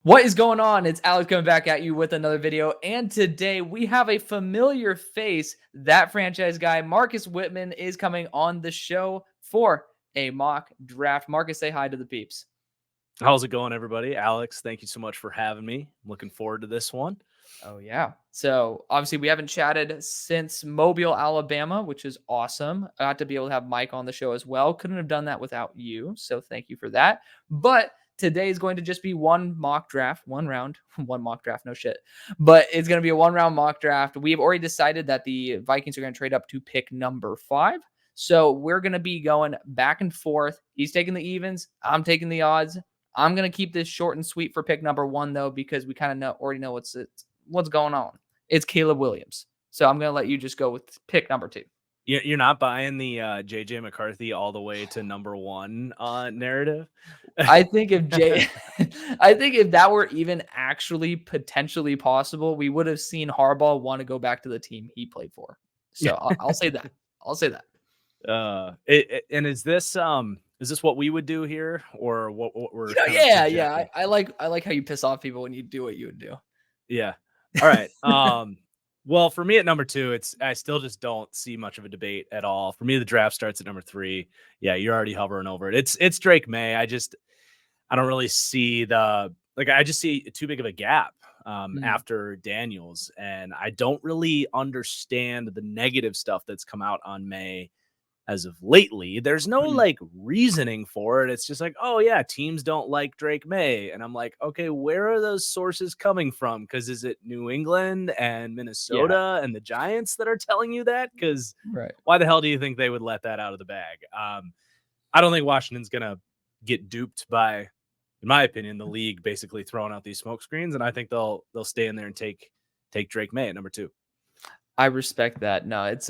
What is going on? It's Alex coming back at you with another video. And today we have a familiar face. That franchise guy, Marcus Whitman, is coming on the show for a mock draft. Marcus, say hi to the peeps. How's it going, everybody? Alex, thank you so much for having me. I'm looking forward to this one. Oh, yeah. So obviously we haven't chatted since Mobile, Alabama, which is awesome. I got to be able to have Mike on the show as well. Couldn't have done that without you. So thank you for that. But today is going to just be one mock draft, one round, one mock draft, no shit. But it's going to be a one round mock draft. We've already decided that the Vikings are going to trade up to pick number 5. So we're going to be going back and forth. He's taking the evens. I'm taking the odds. I'm going to keep this short and sweet for pick number 1, though, because we kind of already know what's going on. It's Caleb Williams. So I'm going to let you just go with pick number 2. You're not buying the JJ McCarthy all the way to number 1 narrative? I think if that were even actually potentially possible, we would have seen Harbaugh want to go back to the team he played for. So I'll say that. I'll say that. And is this what we would do here, or what we're yeah. I like how you piss off people when you do what you would do. Yeah. All right. Well, for me at number 2, I still just don't see much of a debate at all. For me, the draft starts at number 3. Yeah, you're already hovering over it. It's Drake May. I don't really see I just see too big of a gap after Daniels, and I don't really understand the negative stuff that's come out on May as of lately. There's no reasoning for it. It's just like, oh yeah, teams don't like Drake May. And I'm like, okay, where are those sources coming from? Because is it New England and Minnesota and the Giants that are telling you that? Because why the hell do you think they would let that out of the bag? I don't think Washington's gonna get duped by, in my opinion, the league basically throwing out these smoke screens, and I think they'll stay in there and take Drake May at number 2. I respect that. No, it's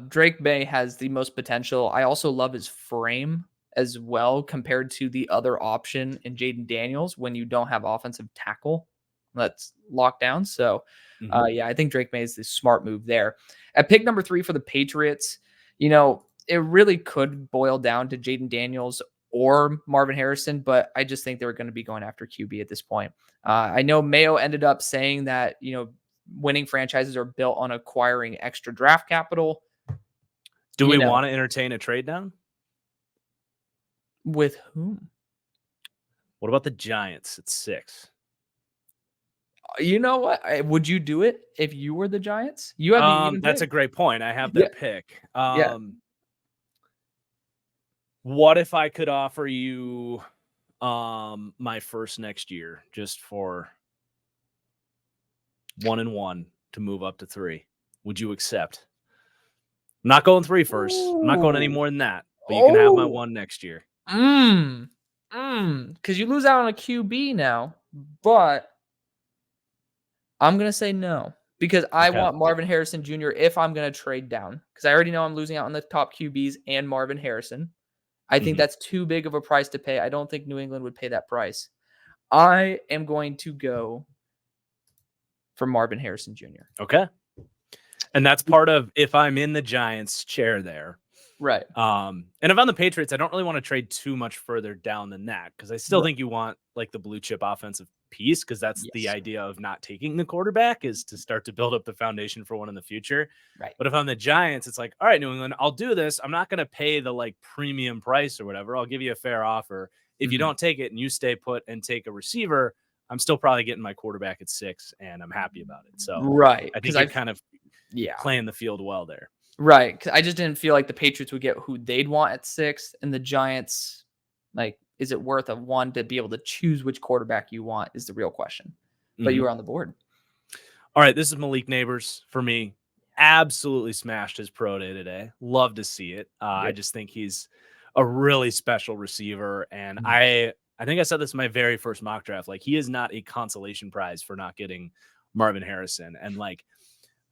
Drake May has the most potential. I also love his frame as well compared to the other option in Jaden Daniels when you don't have offensive tackle that's locked down. So yeah, I think Drake May is the smart move there. At pick number 3 for the Patriots, it really could boil down to Jaden Daniels or Marvin Harrison, but I just think they were going to be going after QB at this point. I know Mayo ended up saying that, winning franchises are built on acquiring extra draft capital. Do we want to entertain a trade down? With whom? What about the Giants at 6? You know what? Would you do it if you were the Giants? You have that's a great point. I have their pick. Yeah. What if I could offer you my first next year just for 1 and 1 to move up to 3? Would you accept? I'm not going 3 first. I'm not going any more than that. But you can have my 1 next year. Because you lose out on a QB now. But I'm going to say no. Because I want Marvin Harrison Jr. if I'm going to trade down. Because I already know I'm losing out on the top QBs and Marvin Harrison. I think that's too big of a price to pay. I don't think New England would pay that price. I am going to go for Marvin Harrison Jr. Okay. And that's part of if I'm in the Giants chair there. Right. And if I'm the Patriots, I don't really want to trade too much further down than that, because I still think you want the blue chip offensive piece, because that's the idea of not taking the quarterback, is to start to build up the foundation for one in the future. Right. But if I'm the Giants, it's like, all right, New England, I'll do this. I'm not going to pay the premium price or whatever. I'll give you a fair offer. If you don't take it and you stay put and take a receiver, I'm still probably getting my quarterback at 6, and I'm happy about it. So I think you're kind of playing the field well there. Right. Cause I just didn't feel like the Patriots would get who they'd want at 6, and the Giants, is it worth a 1 to be able to choose which quarterback you want is the real question. But you were on the board. All right. This is Malik Neighbors for me. Absolutely smashed his pro day today. Love to see it. I just think he's a really special receiver. And I think I said this in my very first mock draft. He is not a consolation prize for not getting Marvin Harrison. And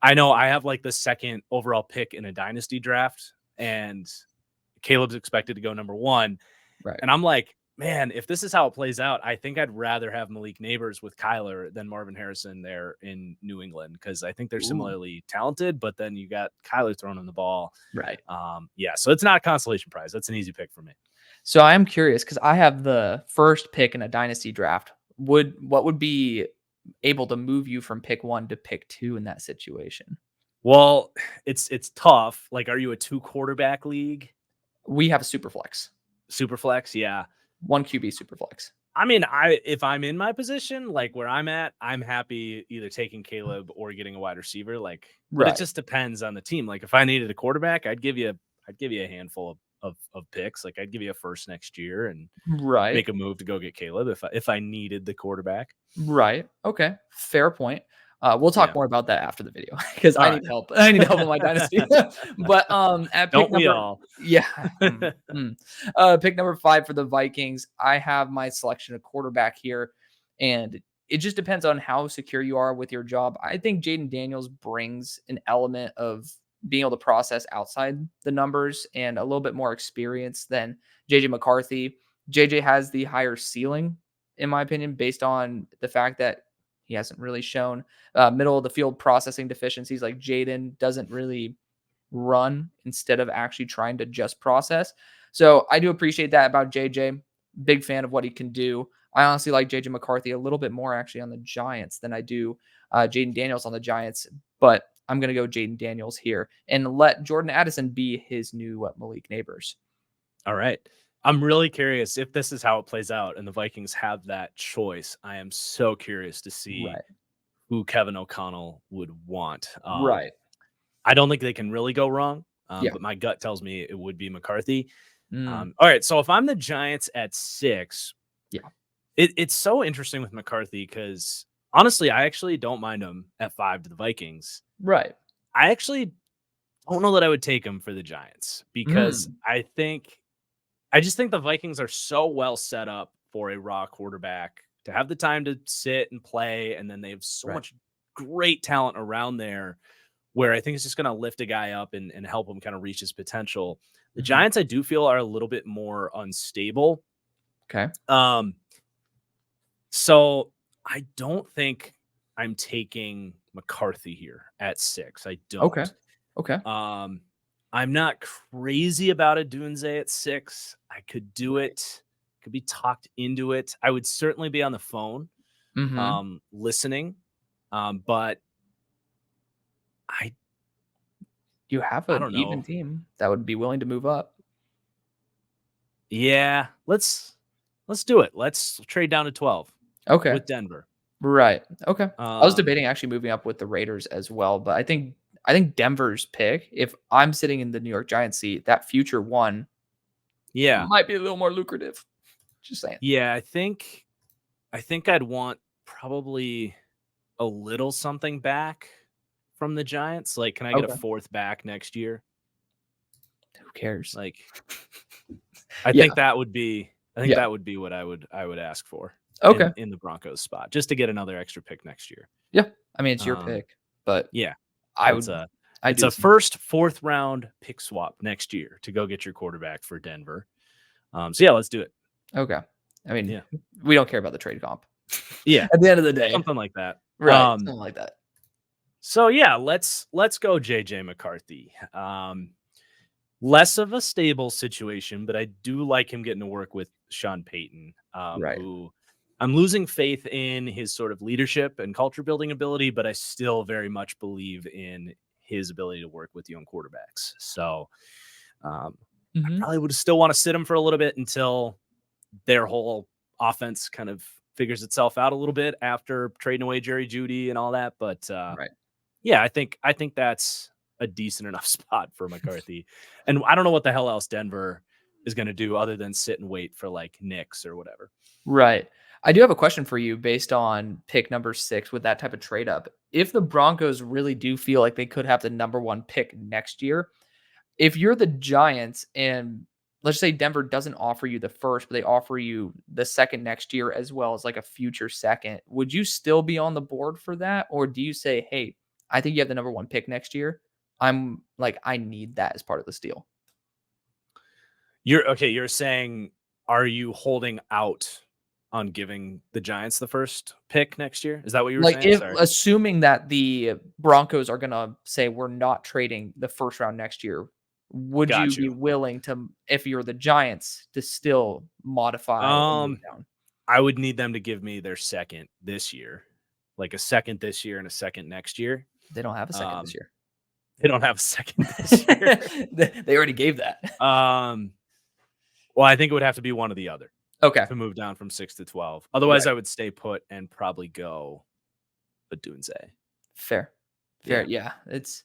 I know I have the 2nd overall pick in a dynasty draft, and Caleb's expected to go number 1. Right. And I'm like, man, if this is how it plays out, I think I'd rather have Malik Neighbors with Kyler than Marvin Harrison there in New England, because I think they're similarly talented, but then you got Kyler throwing in the ball. Right. Yeah. So it's not a consolation prize. That's an easy pick for me. So I am curious, because I have the first pick in a dynasty draft What would be able to move you from pick 1 to pick 2 in that situation? Well, it's tough. Like, are you a 2 quarterback league? We have a super flex, Super flex? Yeah. 1 QB super flex. I mean, if I'm in my position, like where I'm at, I'm happy either taking Caleb or getting a wide receiver. Like, but it Right, just depends on the team. Like, if I needed a quarterback, I'd give you a handful of picks. Like, I'd give you a first next year and right. make a move to go get Caleb if I needed the quarterback. Right. Okay. Fair point. We'll talk Yeah. more about that after the video because All I right. need help. I need help in my dynasty. But at pick Don't we number, all? yeah, pick number 5 for the Vikings. I have my selection of quarterback here, and it just depends on how secure you are with your job. I think Jaden Daniels brings an element of being able to process outside the numbers and a little bit more experience than JJ McCarthy. JJ has the higher ceiling in my opinion, based on the fact that he hasn't really shown middle of the field processing deficiencies. Like Jaden doesn't really run instead of actually trying to just process. So I do appreciate that about JJ. Big fan of what he can do. I honestly like JJ McCarthy a little bit more actually on the Giants than I do Jaden Daniels on the Giants, but I'm going to go Jaden Daniels here and let Jordan Addison be his new Malik Neighbors. All right. I'm really curious if this is how it plays out and the Vikings have that choice. I am so curious to see Right. who Kevin O'Connell would want. Right. I don't think they can really go wrong, Yeah. but my gut tells me it would be McCarthy. Mm, All right. So if I'm the Giants at 6, yeah. it's so interesting with McCarthy because honestly, I actually don't mind him at 5 to the Vikings. Right. I actually don't know that I would take him for the Giants because Mm, I just think the Vikings are so well set up for a raw quarterback to have the time to sit and play, and then they have so right. much great talent around there where I think it's just going to lift a guy up and help him kind of reach his potential. The Mhm. Giants, I do feel, are a little bit more unstable. Okay. Um, so I don't think I'm taking McCarthy here at 6. I Okay. don't. Okay. Um, I'm not crazy about a Dunze at 6. I could do Right. it. Could be talked into it. I would certainly be on the phone, Mhm. listening. But I You have I an don't even know. team that would be willing to move up. Yeah, let's do it. Let's trade down to 12 Okay. with Denver. Right. Okay. I was Um, debating actually moving up with the Raiders as well, but I think Denver's pick, if I'm sitting in the New York Giants seat, that future one yeah. might be a little more lucrative. Just saying. Yeah, I think I'd want probably a little something back from the Giants. Like, can I get a Okay. 4th back next year? Who cares? Like, Yeah. I think Yeah. that would be what I would ask for Okay. in the Broncos spot, just to get another extra pick next year. Yeah. I mean, it's your Um, pick, but yeah, I it's would a I'd it's do a the same. first, 4th round pick swap next year to go get your quarterback for Denver. So yeah, let's do it. Okay. I mean, Yeah, we don't care about the trade comp. yeah, At the end of the day. something like that. Right. Something like that. So yeah, let's go JJ McCarthy. Less of a stable situation, but I do like him getting to work with Sean Payton, Right. who I'm losing faith in his sort of leadership and culture building ability, but I still very much believe in his ability to work with young quarterbacks. So I Mhm. probably would still want to sit him for a little bit until their whole offense kind of figures itself out a little bit after trading away Jerry Judy and all that. But Right. yeah, I think that's a decent enough spot for McCarthy. And I don't know what the hell else Denver is going to do other than sit and wait for like Knicks or whatever. Right. I do have a question for you based on pick number 6 with that type of trade up. If the Broncos really do feel like they could have the number 1 pick next year, if you're the Giants and let's say Denver doesn't offer you the first, but they offer you the second next year as well as like a future second, would you still be on the board for that? Or do you say, hey, I think you have the number 1 pick next year. I'm like, I need that as part of this deal. You're okay. You're saying, are you holding out on giving the Giants the first pick next year? Is that what you were Like, saying? if Sorry. assuming that the Broncos are gonna say, "We're not trading the first round next year," would you Got be you. willing to, if you're the Giants, to still modify or move Um, down? I would need them to give me their second this year, like a second this year and a second next year. They don't have a second this Um, year. they don't have a second this year. They already gave that. Um, well, I think it would have to be one or the other Okay. to move down from 6 to 12. Otherwise, Right. I would stay put and probably go a Dunze. Fair. Fair. Yeah. Yeah. It's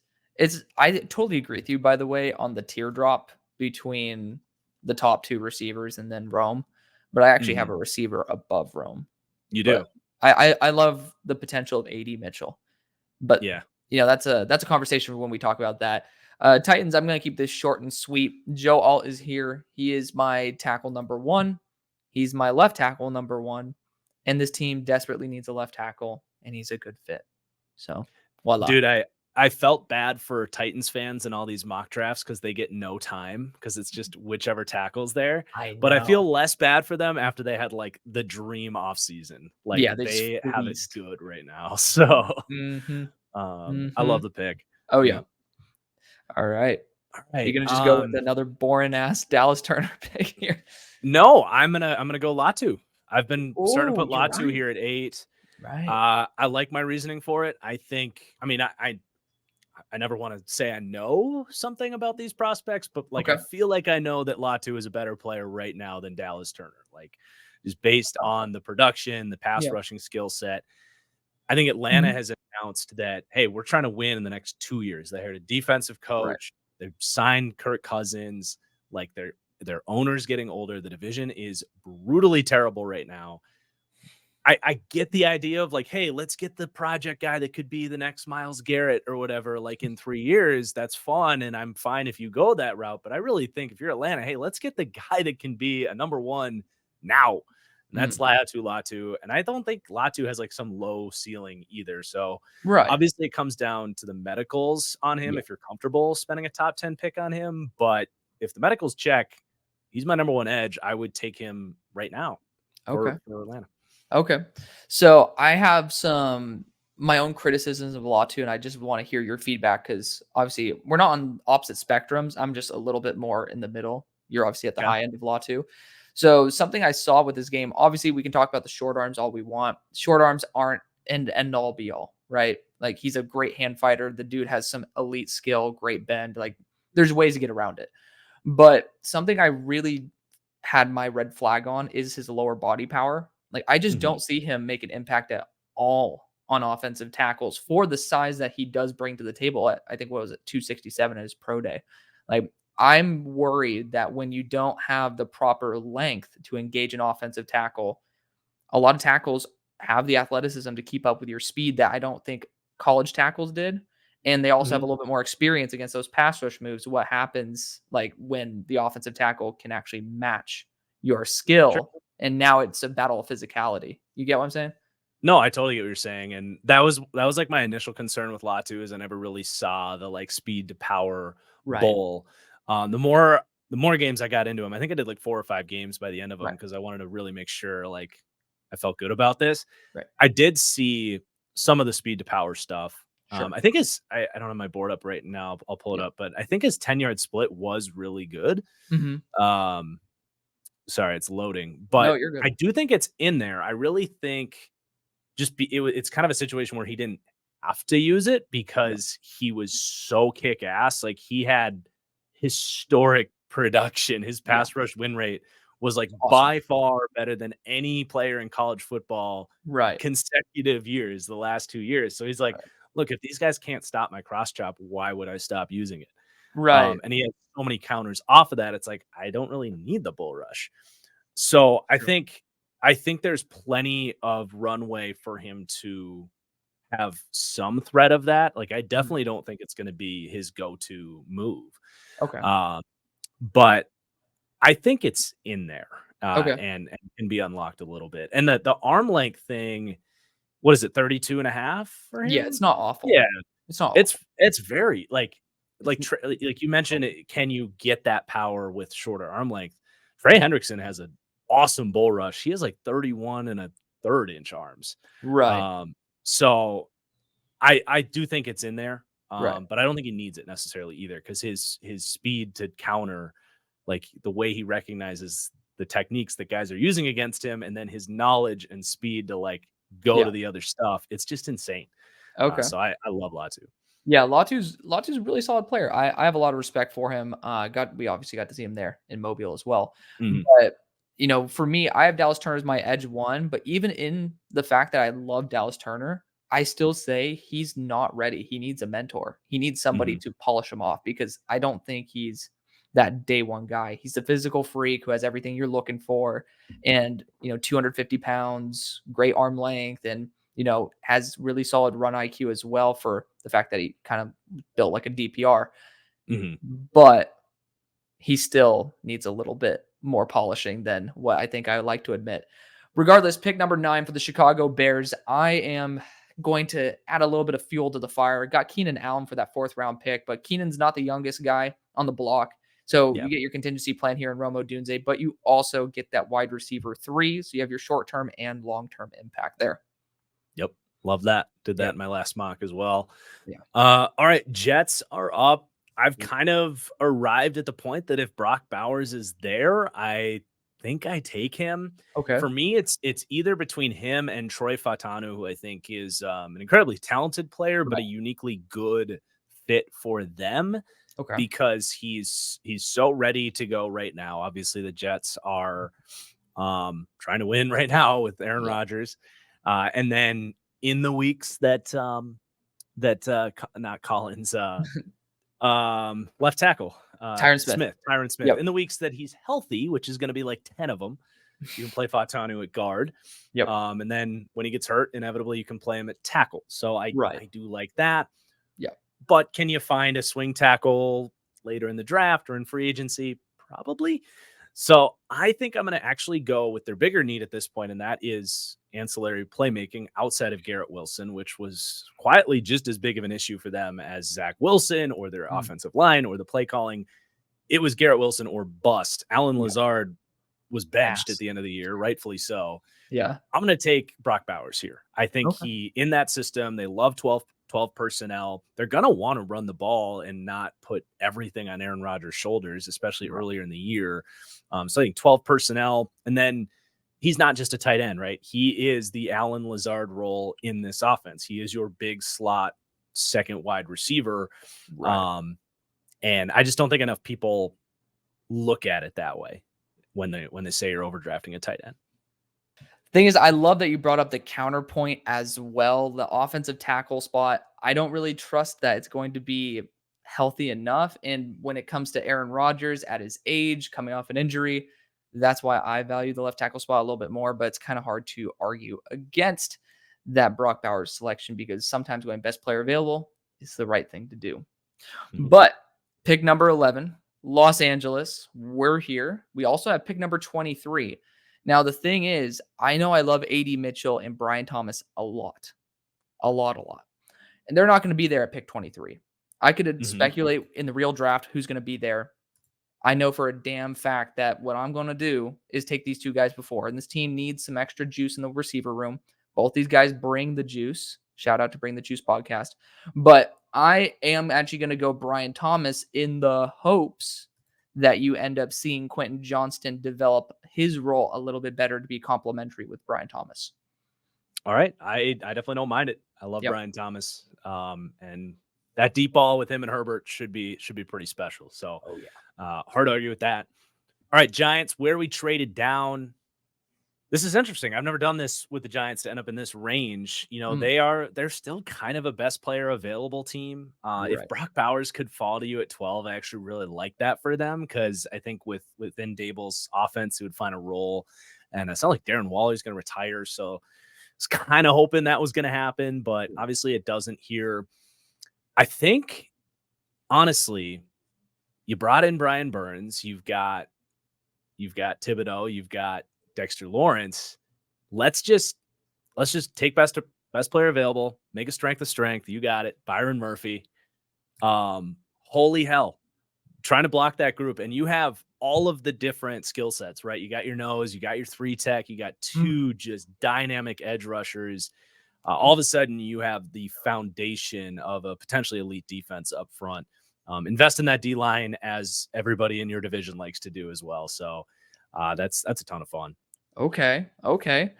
I totally agree with you, by the way, on the teardrop between the top two receivers and then Rome. But I actually have Mhm. a receiver above Rome. You But do. I love the potential of AD Mitchell. But Yeah. that's a conversation for when we talk about that. Titans, I'm gonna keep this short and sweet. Joe Alt is here. He is my tackle number one. He's my left tackle number one. And this team desperately needs a left tackle, and he's a good fit. So voila. Dude, I felt bad for Titans fans in all these mock drafts because they get no time because it's just whichever tackles there. I But I know. feel less bad for them after they had like the dream offseason. Like Yeah, they just they have it fleeced. good right now. So Mhm. I love Mhm. the pick. Oh Yeah. yeah. All right. All You're right. gonna just go with another boring ass Dallas Turner pick here. No, I'm gonna go Latu. I've been starting to Oh, put you're Latu right. here at 8. Right. I like my reasoning for it. I think I mean I never want to say I know something about these prospects, but like I Okay. feel like I know that Latu is a better player right now than Dallas Turner. Like just based on the production, the pass Yeah. rushing skill set. I think Atlanta Mhm. has announced that hey, we're trying to win in the next 2 years. They hired a defensive Right. coach. They've signed Kirk Cousins. Like their owner's getting older. The division is brutally terrible right now. I get the idea of like, hey, let's get the project guy that could be the next Miles Garrett or whatever, like in 3 years. That's fun. And I'm fine if you go that route. But I really think if you're Atlanta, hey, let's get the guy that can be a number one now. And that's Mm. Latu. And I don't think Latu has like some low ceiling either. So Right. obviously it comes down to the medicals on him Yeah. if you're comfortable spending a top 10 pick on him. But if the medicals check, he's my number one edge. I would take him right now Okay. for Atlanta. Okay. So I have some my own criticisms of law too, and I just want to hear your feedback because obviously we're not on opposite spectrums. I'm just a little bit more in the middle. You're obviously at the Okay. high end of law too. So something I saw with this game, obviously we can talk about the short arms all we want. Short arms aren't end all be all, right? Like he's a great hand fighter. The dude has some elite skill, great bend. Like there's ways to get around it. But something I really had my red flag on is his lower body power. Like, I just Mhm. don't see him make an impact at all on offensive tackles for the size that he does bring to the table at, I think, what was it, 267 at his pro day. Like, I'm worried that when you don't have the proper length to engage an offensive tackle, a lot of tackles have the athleticism to keep up with your speed that I don't think college tackles did. And they also have a Mhm. little bit more experience against those pass rush moves. What happens like when the offensive tackle can actually match your Sure. skill? And now it's a battle of physicality. You get what I'm saying? No, I totally get what you're saying, and that was like my initial concern with Latu is I never really saw the like speed to power Right. bull. The more games I got into him, I think I did like 4 or 5 games by the end of them Right. because I wanted to really make sure like I felt good about this. Right. I did see some of the speed to power stuff. Sure. I think I don't have my board up right now. I'll pull it Yeah. up, but I think his 10-yard split was really good. Hmm. Um, sorry, it's loading, No, but you're good. I do think it's in there. I really think it's kind of a situation where he didn't have to use it Yeah. because he was so kick ass. Like he had historic production. His Yeah. pass rush win rate was like Awesome. by far better than any player in college football Right. consecutive years, the last 2 years. So he's like, Right. look, if these guys can't stop my cross chop, why would I stop using it? Right. And he had so many counters off of that. It's like, I don't really need the bull rush. So True. I think there's plenty of runway for him to have some threat of that. Like I Mhm. definitely don't think it's going to be his go-to move. Okay. Um, but I think it's in there Okay. and can be unlocked a little bit. And the arm length thing, what is it, 32 and a half for Yeah. him? It's not awful. Yeah, It's not it's awful. it's very It's like you mentioned, can you get that power with shorter arm length? Trey Hendrickson has an awesome bull rush. He has like 31 and a third inch arms. right. Um, so I do think it's in there, Right. but I don't think he needs it necessarily either because his speed to counter, like the way he recognizes the techniques that guys are using against him, and then his knowledge and speed to like go Yeah. to the other stuff. It's just insane. Okay. So I love Latu. Yeah, Latu's a really solid player. I have a lot of respect for him. We obviously got to see him there in Mobile as well. Mhm. But for me, I have Dallas Turner as my edge one. But even in the fact that I love Dallas Turner, I still say he's not ready. He needs a mentor. He needs somebody Mhm. to polish him off because I don't think he's that day one guy. He's a physical freak who has everything you're looking for, and 250 pounds, great arm length, and has really solid run IQ as well for the fact that he kind of built like a DPR, Mhm. but he still needs a little bit more polishing than what I think I like to admit. Regardless, pick number 9 for the Chicago Bears. I am going to add a little bit of fuel to the fire. Got Keenan Allen for that 4th round pick, but Keenan's not the youngest guy on the block. So Yeah. you get your contingency plan here in Romo Dunze, but you also get that wide receiver 3. So you have your short term and long term impact there. Yep. Love that. Did that Yep. in my last mock as well. Yeah. All right. Jets are up. I've kind of arrived at the point that if Brock Bowers is there, I think I take him. Okay. For me, it's either between him and Troy Fatanu, who I think is an incredibly talented player, but a Right. uniquely good fit for them Okay. because he's so ready to go right now. Obviously, the Jets are trying to win right now with Aaron Yep. Rodgers. And then in the weeks that not Collins, left tackle, Tyron Smith. Tyron Smith, Yep. in the weeks that he's healthy, which is going to be like 10 of them, you can play Fatanu at guard. Yep. And then when he gets hurt, inevitably you can play him at tackle. So I Right. do like that. Yep. But can you find a swing tackle later in the draft or in free agency? Probably. So I think I'm going to actually go with their bigger need at this point, and that is ancillary playmaking outside of Garrett Wilson, which was quietly just as big of an issue for them as Zach Wilson or their Mm. offensive line or the play calling. It was Garrett Wilson or bust. Alan Yeah. Lazard was benched at Ass. the end of the year, rightfully so. Yeah. I'm going to take Brock Bowers here. I think Okay. in that system, they love 12 personnel. They're going to want to run the ball and not put everything on Aaron Rodgers' shoulders, especially Right. earlier in the year. So I think 12 personnel. And then he's not just a tight end, right? He is the Alan Lazard role in this offense. He is your big slot, second wide receiver. Right. And I just don't think enough people look at it that way when they say you're overdrafting a tight end. Thing is, I love that you brought up the counterpoint as well. The offensive tackle spot, I don't really trust that it's going to be healthy enough. And when it comes to Aaron Rodgers at his age, coming off an injury, that's why I value the left tackle spot a little bit more. But it's kind of hard to argue against that Brock Bowers selection because sometimes going best player available is the right thing to do. Mhm. But pick number 11, Los Angeles. We're here. We also have pick number 23. Now, the thing is, I know I love AD Mitchell and Brian Thomas a lot. A lot, a lot. And they're not going to be there at pick 23. I could Mhm. speculate in the real draft who's going to be there. I know for a damn fact that what I'm going to do is take these two guys before. And this team needs some extra juice in the receiver room. Both these guys bring the juice. Shout out to Bring the Juice podcast. But I am actually going to go Brian Thomas in the hopes that you end up seeing Quentin Johnston develop his role a little bit better to be complementary with Brian Thomas. All right. I definitely don't mind it. I love Yep. Brian Thomas. And that deep ball with him and Herbert should be pretty special. So Oh, yeah. hard to argue with that. All right, Giants, where we traded down. This is interesting. I've never done this with the Giants to end up in this range. They're still kind of a best player available team. If Right. Brock Bowers could fall to you at 12, I actually really like that for them because I think within Dable's offense, he would find a role. And it's not like Darren Waller's going to retire. So I was kind of hoping that was going to happen, but obviously it doesn't here. I think, honestly, you brought in Brian Burns. You've got Thibodeau. You've got Dexter Lawrence. Let's just take best player available, make a strength of strength. You got it. Byron Murphy. Holy hell. Trying to block that group. And you have all of the different skill sets, right? You got your nose, you got your 3 tech, you got 2 just dynamic edge rushers. All of a sudden you have the foundation of a potentially elite defense up front. Invest in that D line as everybody in your division likes to do as well. So That's a ton of fun. Okay. Okay.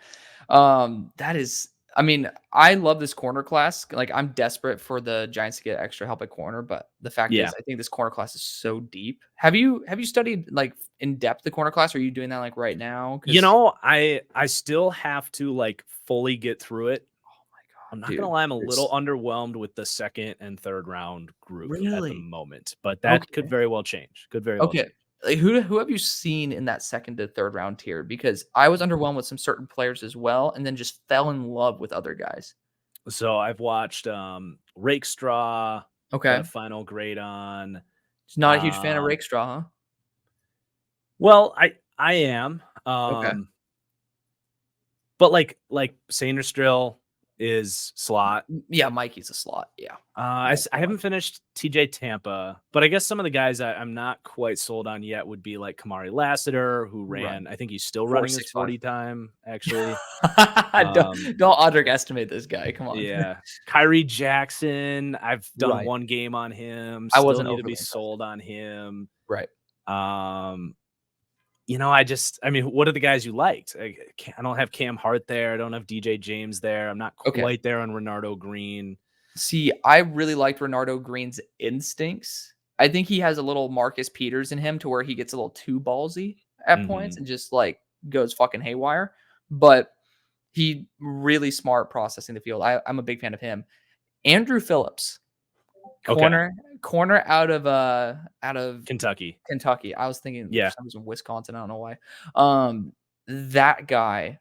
That is I mean, I love this corner class. Like, I'm desperate for the Giants to get extra help at corner, but the fact Yeah. is I think this corner class is so deep. Have you studied, like, in depth the corner class? Are you doing that, like, right now? You Because know, I still have to like fully get through it. oh my I'm god, not gonna dude, lie, I'm a little it's underwhelmed with the second and third round group at the really? moment, but that could Okay. very well change. Could very well Okay. change. Like, who have you seen in that 2nd to 3rd round tier? Because I was underwhelmed with some certain players as well, and then just fell in love with other guys. So I've watched Rakestraw, got a Okay. final grade on. Just not a huge fan of Um Rakestraw, huh? well, I am. Okay. But like Sainderstrill is slot. Yeah, Mikey's a slot. Yeah. That's I the one. haven't finished TJ Tampa, but I guess some of the guys I'm not quite sold on yet would be like Kamari Lassiter, who Right. ran, I think he's still running his 4.65. 40 time, actually. Um, Don't underestimate this guy, come on. yeah. Kyrie Jackson, I've done Right. one game on him, I still wasn't need to be overly impressed. sold on him. Right. Um, I mean, what are the guys you liked? I don't have Cam Hart there. I don't have DJ James there. I'm not Okay. quite there on Renardo Green. See, I really liked Renardo Green's instincts. I think he has a little Marcus Peters in him to where he gets a little too ballsy at points Mhm. and just, like, goes fucking haywire, but he really smart processing the field. I'm a big fan of him. Andrew Phillips, Okay. corner out of Kentucky. Kentucky. I was thinking for Yeah. some reason Wisconsin, I don't know why. That guy,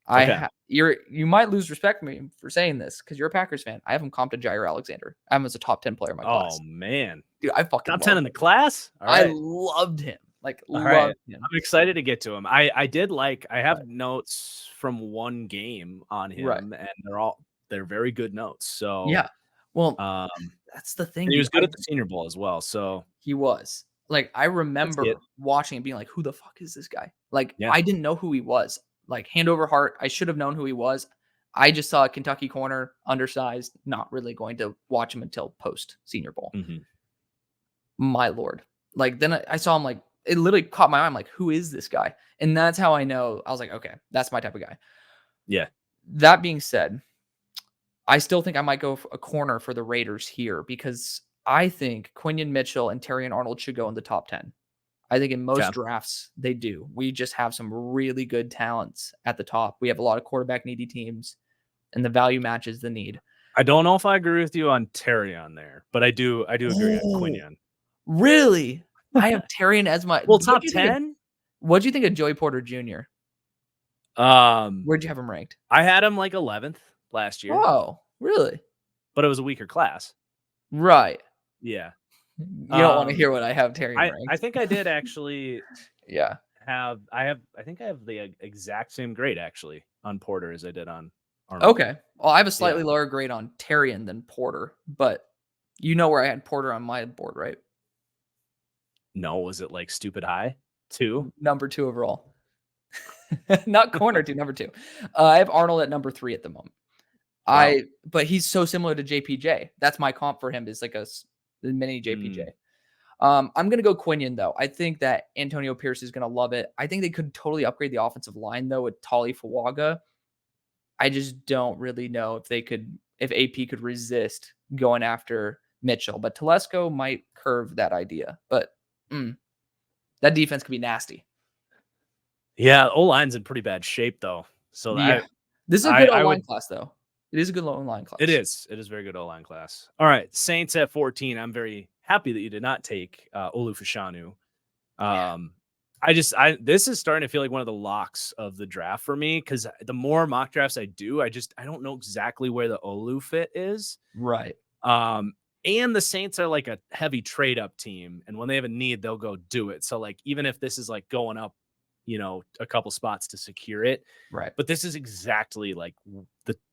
Okay. you might lose respect for me for saying this because 'cause you're a Packers fan. I have him comped to Jair Alexander. I have him as a top 10 player in my Oh, class. man. Dude, I fucking Top 10 love in the him. class? All I right. loved him, like, All right. loved him. I'm excited to get to him. I Right, have notes from one game on right. him, and they're very good notes. So, Yeah. Well, um, that's the thing, and he dude. was good at the Senior Bowl as well. So He was. Like, I that's it. remember watching and being like, "Who the fuck is this guy?" Like, Yeah. I didn't know who he was. Like, hand over heart, I should have known who he was. I just saw a Kentucky corner, undersized, not really going to watch him until post Senior Bowl. Mhm. My lord. Like, then I saw him, like it literally caught my eye. I'm like, "Who is this guy?" And that's how I know I was like, "Okay, that's my type of guy." Yeah. That being said, I still think I might go a corner for the Raiders here because I think Quinion Mitchell and Terrion Arnold should go in the top 10. I think in most Okay. drafts they do. We just have some really good talents at the top. We have a lot of quarterback needy teams, and the value matches the need. I don't know if I agree with you on Terry on there, but I do agree on Oh, Quinion. really? I have Terrion as my. Well, top 10? What do you think of Joey Porter Jr.? Um, Where'd you have him ranked? I had him like 11th last year, Oh, really? but it was a weaker class. Right. Yeah. You don't want to Um, hear what I have Terrion I ranked. think I did actually Yeah. I think I have the exact same grade actually on Porter as I did on Arnold. Okay. Well, I have a Yeah. slightly lower grade on Terrion than Porter, but you know where I had Porter on my board, right? No, was it like stupid high? 2? Number 2 overall. Not corner 2, number 2. I have Arnold at number 3 at the moment. Wow. But he's so similar to JPJ. That's my comp for him is like a mini JPJ. Mm, I'm gonna go Quinion though. I think that Antonio Pierce is gonna love it. I think they could totally upgrade the offensive line though with Tali Fawaga. I just don't really know if AP could resist going after Mitchell. But Telesco might curve that idea. But mm, that defense could be nasty. yeah, O-line's in pretty bad shape though. So Yeah. This is a good I O-line would class, though. It is a good O-line it class. is. It is very good O-line class. All right, Saints at 14. I'm very happy that you did not take Olu Fashanu. Yeah. Um, I this is starting to feel like one of the locks of the draft for me because the more mock drafts I do, I don't know exactly where the Olu fit is. Right. Um, and the Saints are like a heavy trade up team, and when they have a need, they'll go do it. So like even if this is like going up, a couple spots to secure it, Right. but this is exactly like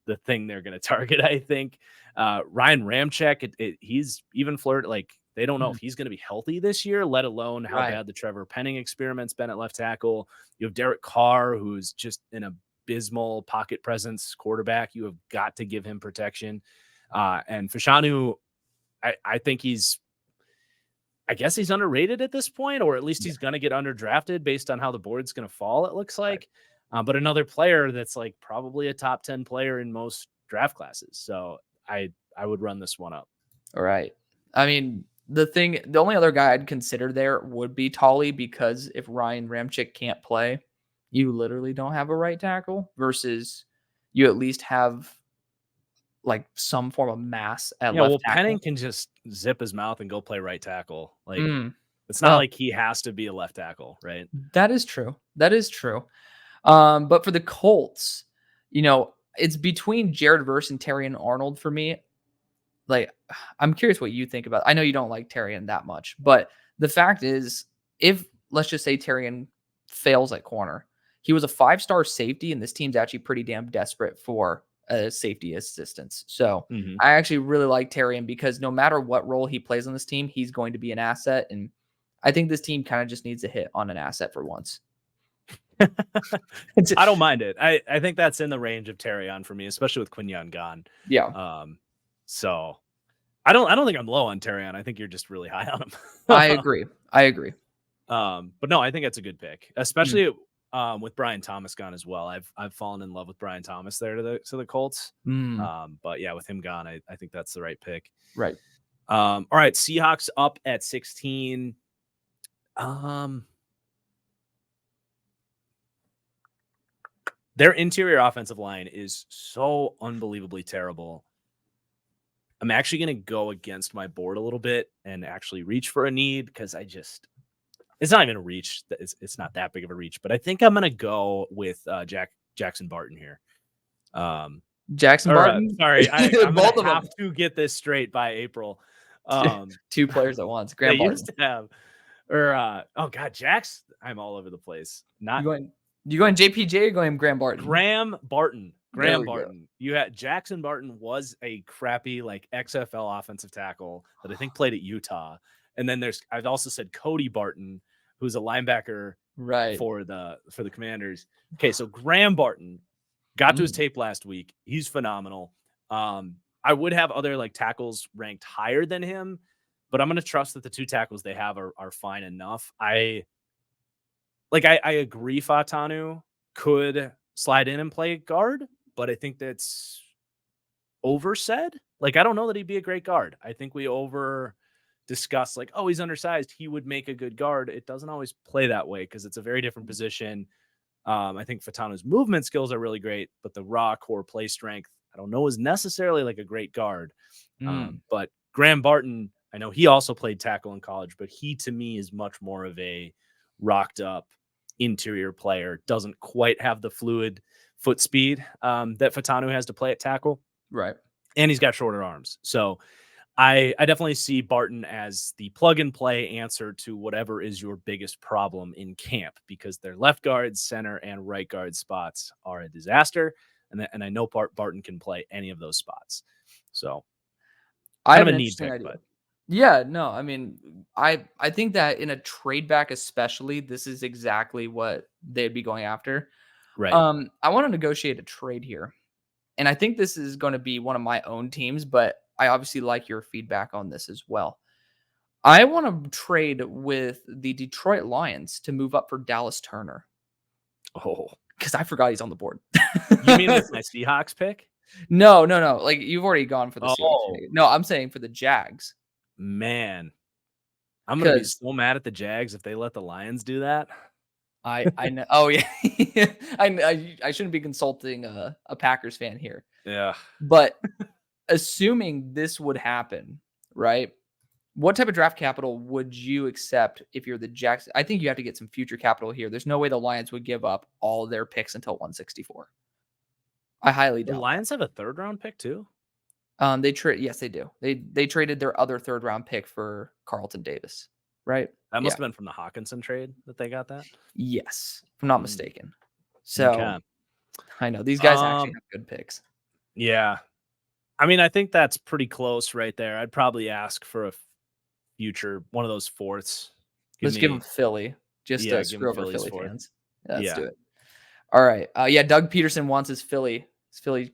the thing they're going to target. I think Ryan Ramczyk, he's even flirted like they don't know Mhm. if he's going to be healthy this year, let alone how Right. bad the Trevor Penning experiment's been at left tackle. You have Derek Carr, who's just an abysmal pocket presence quarterback. You have got to give him protection. And Fashanu, I think I guess he's underrated at this point, or at least he's going to get underdrafted based on how the board's going to fall, it looks Right. like. But another player that's like probably a top 10 player in most draft classes. So I would run this one up. All right. I mean, the only other guy I'd consider there would be Tolly because if Ryan Ramczyk can't play, you literally don't have a right tackle versus you at least have like some form of mass at Yeah, left well, Penning tackle. can just zip his mouth and go play right tackle. Like, Mm. it's not Well, like he has to be a left tackle, right? that is true. That is true. But for the Colts, it's between Jared Verse and Terrion Arnold for me. Like, I'm curious what you think about. I know you don't like Terrion that much, but the fact is, if let's just say Terrion fails at corner, he was a 5-star safety, and this team's actually pretty damn desperate for a safety assistance. So Hmm. I actually really like Terrion because no matter what role he plays on this team, he's going to be an asset. And I think this team kind of just needs to hit on an asset for once. I don't mind it. I think that's in the range of Terrion for me, especially with Quinyon gone. Yeah, Um, so I don't think I'm low on Terrion. I think you're just really high on I him. agree. I agree. But no, I think that's a good pick, Mm, especially with Brian Thomas gone as well. I've fallen in love with Brian Thomas there to the Colts. mm, But yeah, with him gone, I think that's the right pick. right. All right, Seahawks up at 16. Um, their interior offensive line is so unbelievably terrible. I'm actually going to go against my board a little bit and actually reach for a need because it's not even a reach. It's not that big of a reach, but I think I'm going to go with Jackson Barton here. Jackson Barton, Sorry, I'm going both to of them. have to get this straight by April. Two players at once. They Graham Barton. used to have, oh God, Jax. I'm all over the place. You Not going? You going JPJ or going Graham Barton? Graham Barton. There Graham we go. Barton. You had Jackson Barton was a crappy like XFL offensive tackle that I think played at Utah. And then I've also said Cody Barton, who's a linebacker Right. for the Commanders. Okay, so Graham Barton got to his Mm, tape last week. He's phenomenal. I would have other like tackles ranked higher than him, but I'm going to trust that the two tackles they have are fine enough. I agree Fatanu could slide in and play guard, but I think that's oversaid. Like, I don't know that he'd be a great guard. I think we over discuss like, oh, he's undersized. He would make a good guard. It doesn't always play that way because it's a very different position. I think Fatanu's movement skills are really great, but the raw core play strength, I don't know, is necessarily like a great guard. mm, But Graham Barton, I know he also played tackle in college, but he to me is much more of a rocked up interior player. Doesn't quite have the fluid foot speed that Fatanu has to play at tackle, right. and he's got shorter arms. So I definitely see Barton as the plug and play answer to whatever is your biggest problem in camp because their left guard, center, and right guard spots are a disaster. And I know Barton can play any of those spots. So I kind have of an a need interesting pick, idea. but Yeah, no, I mean, I think that in a trade back, especially, this is exactly what they'd be going after. right. I want to negotiate a trade here, and I think this is going to be one of my own teams, but I obviously like your feedback on this as well. I want to trade with the Detroit Lions to move up for Dallas Turner Oh, because I forgot he's on the board. you mean with my Seahawks pick? No, no, no. Like you've already gone for the Seahawks. Oh, No, I'm saying for the Jags man. I'm going to be because so mad at the Jags if they let the Lions do that. I know. Oh yeah, I shouldn't be consulting a Packers fan here, Yeah. but assuming this would happen, right? What type of draft capital would you accept if you're the Jags? I think you have to get some future capital here. There's no way the Lions would give up all of their picks until 164. I highly The doubt Lions have a third round pick too. that. They trade. Yes, they do. They traded their other third round pick for Carlton Davis, right? That Yeah. must have been from the Hawkinson trade that they got that. Yes, if I'm not Mm, mistaken. okay. So I know these guys actually Um, have good picks. yeah. I mean, I think that's pretty close right there. I'd probably ask for a future one of those fourths. Let's give them Philly just to Give him screw over Philly's Philly fourth. fans. Yeah, let's Yeah. do it. All right. Yeah, Doug Peterson wants his Philly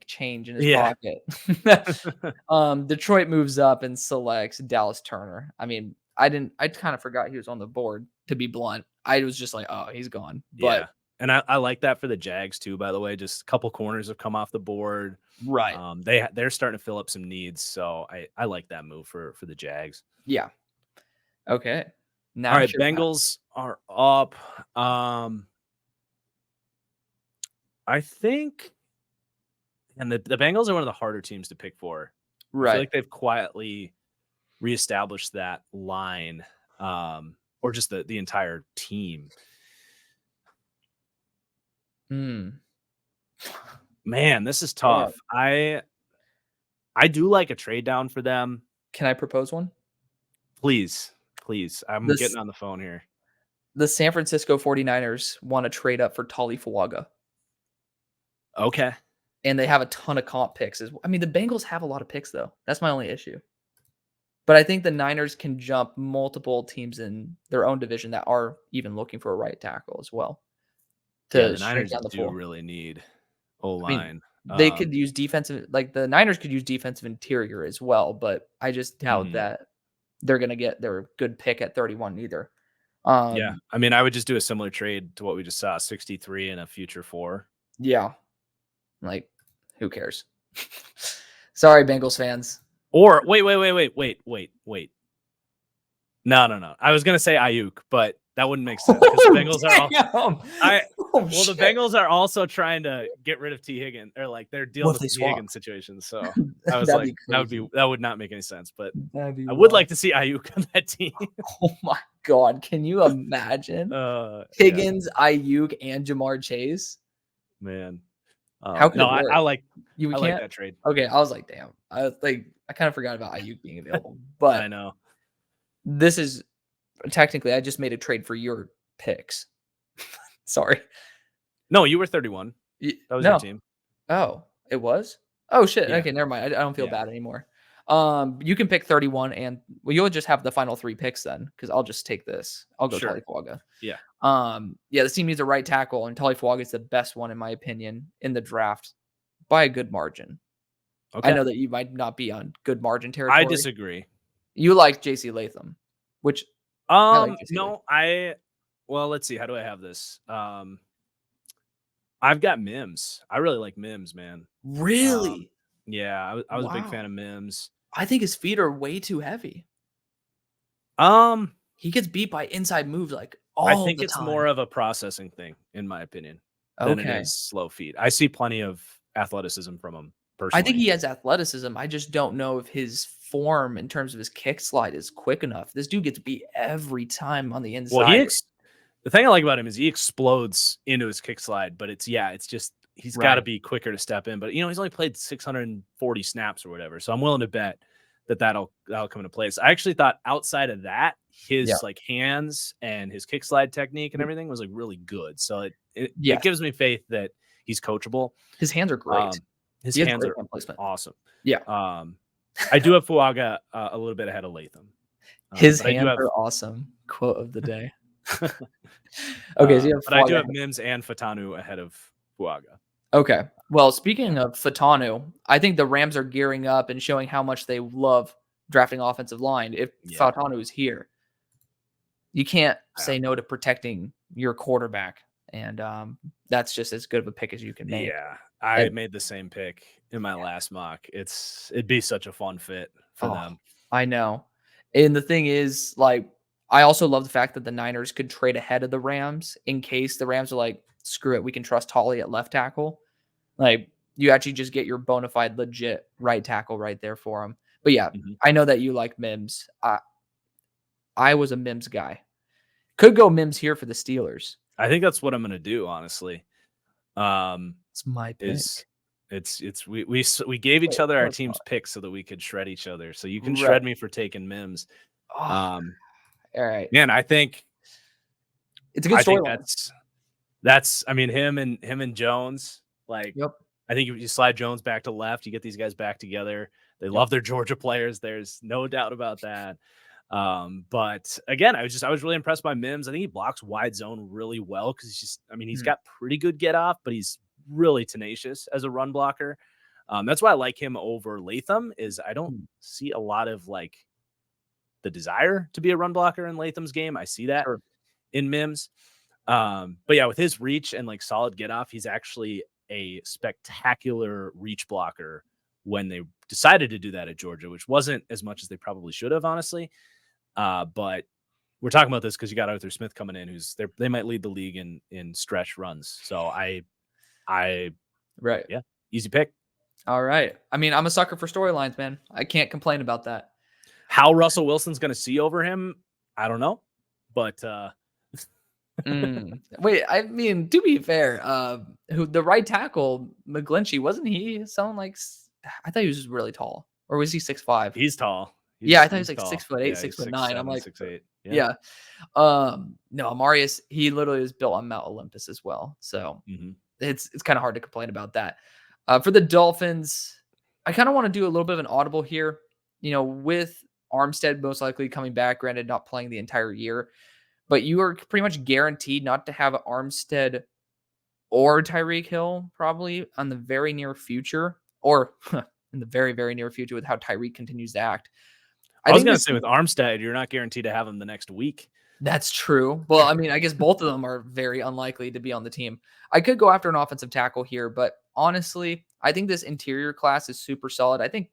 change in his Yeah. pocket. Detroit moves up and selects Dallas Turner. I mean, I kind of forgot he was on the board, to be blunt. I was just like, oh, he's gone. But Yeah. And I like that for the Jags too, by the way. Just a couple corners have come off the board. right. They're starting to fill up some needs. So I like that move for the Jags. Yeah. Okay. All Now right, it's your time. Bengals are up. I think and the Bengals are one of the harder teams to pick for. I feel Right. like they've quietly reestablished that line, or just the entire team. Hmm. Man, this is Go ahead. tough. I do like a trade down for them. Can I propose one? Please, please. I'm This getting on the phone here. the San Francisco 49ers want to trade up for Tali Fuaga, Okay. and they have a ton of comp picks. I mean, the Bengals have a lot of picks though. That's my only issue. But I think the Niners can jump multiple teams in their own division that are even looking for a right tackle as well Yeah, to the shrink Niners down the do pool. really need I mean, O-line. they could use defensive, like the Niners could use defensive interior as well, but I just doubt Mhm. that they're gonna get their good pick at 31 either. Yeah. Um, I mean, I would just do a similar trade to what we just saw, 63 and a future 4. yeah, like who cares? Sorry, Bengals fans. Or wait. No. I was gonna say Ayuk, but that wouldn't make sense because the Oh, Bengals are all damn! I Oh, well, the shit. Bengals are also trying to get rid of T. Higgins, or like they're What dealing if with they the T. swap? Higgins situation. So I was That'd like, be crazy. that would not make any sense. But That'd be I would wild. like to see Ayuk on that team. Oh my god, can you imagine? Yeah, Higgins, Ayuk, and Jamar Chase? man. How could No, it work? You I like can't? that trade. Okay, I was like, "Damn." I kinda forgot about Ayuk being available, I but know. this is technically, I just made a trade for your picks. Sorry. No, you were 31. That was your No. team. Oh, it was? Oh, shit, Yeah, okay, never mind, I don't feel yeah, bad anymore. You can pick 31 and well, you'll just have the final 3 picks then, because 'cause I'll just take this. I'll go sure. Talikwaga. Yeah. Yeah, this team needs a right tackle, and Talikwaga is the best one, in my opinion, in the draft by a good margin. I Okay. know that you might not be on good margin I territory. disagree. You like JC Latham, which I like JC Latham. No, well, let's see. How do I have this? I've got Mims. I really like Mims, man. Um, Really? yeah, I was a big fan Wow. of Mims. I think his feet are way too heavy. Um, He gets beat by inside moves, like, I all think the it's more time. of a processing thing, in my opinion, than it Okay. is slow feet. I see plenty of athleticism from him I think personally. he has athleticism, I just don't know if his form in terms of his kick slide is quick enough. This dude gets beat every time on the Well, inside. the thing I like about him is he explodes into his kick slide, but it's just he's got to Right. be quicker to step in. But he's only played 640 snaps or whatever, so I'm willing to bet that'll come into place. I actually thought outside of that, Yeah. his like hands and his kick slide technique and everything was like really good. So it Yes. gives me faith that he's coachable. His hands are great. Um, his He has hands great are hand placement. awesome. Yeah. I do have Fuaga a little bit ahead of Latham, His but I do hands have are awesome. Quote of the day. Okay, so you have but I do Fuaga. have Mims and Fatanu ahead of Fuaga. Okay. Well, Yeah. speaking of Fatanu, I think the Rams are gearing up and showing how much they love drafting offensive line if Yeah. Fatanu is here. You can't Yeah. say no to protecting your quarterback, and, that's just as good of a pick as you can make. Yeah, I And made the same pick in my last mock. It'd be such a fun fit for oh, them. I know. And the thing is, like, I also love the fact that the Niners could trade ahead of the Rams in case the Rams are like, "Screw it, we can trust Holly at left tackle." Like, you actually just get your bona fide legit right tackle right there for him. But yeah, Mhm. I know that you like Mims. I was a Mims guy. Could go Mims here for the Steelers. I think that's what I'm gonna do, honestly. It's my Is pick. we gave each other No, our it's not. team's picks so that we could shred each other. So you can Right. shred me for taking Mims. Oh, Um, all right. man, It's a good I think storyline. that's I mean him and Jones, like Yep. I think if you slide Jones back to left, you get these guys back together. They Yep. love their Georgia players. There's no doubt about that. But again, I was really impressed by Mims. I think he blocks wide zone really well because he's Mm, got pretty good get off, but he's really tenacious as a run blocker. That's why I like him over Latham. Is I don't mm. see a lot of like the desire to be a run blocker in Latham's game. I see that Sure. in Mims. But yeah, with his reach and like solid get off, he's actually a spectacular reach blocker when they decided to do that at Georgia, which wasn't as much as they probably should have, honestly. But we're talking about this because you got Arthur Smith coming in, they might lead the league in stretch runs. So Right. yeah, easy pick. All right. I mean, I'm a sucker for storylines, man. I can't complain about that. How Russell Wilson's going to see over him, I don't know, but Wait, I mean, to be fair, who the right tackle, McGlinchey, wasn't he someone like I thought he was just really tall, or was he 6'5"? he's tall. Yeah, I thought he was He's like tall. 6'8", Yeah, six he's foot six nine. I'm seven, like, 6'8". Yeah. yeah. No, Amarius, he literally was built on Mount Olympus as well. So Mm-hmm. it's kind of hard to complain about that. For the Dolphins, I kind of want to do a little bit of an audible here. With Armstead most likely coming back, granted not playing the entire year, but you are pretty much guaranteed not to have Armstead or Tyreek Hill probably on the very near future, or in the very, very near future with how Tyreek continues to act. I I was think going to this say with Armstead, you're not guaranteed to have him the next week. That's true. Well, I mean, I guess both of them are very unlikely to be on the team. I could go after an offensive tackle here, but honestly, I think this interior class is super solid. I think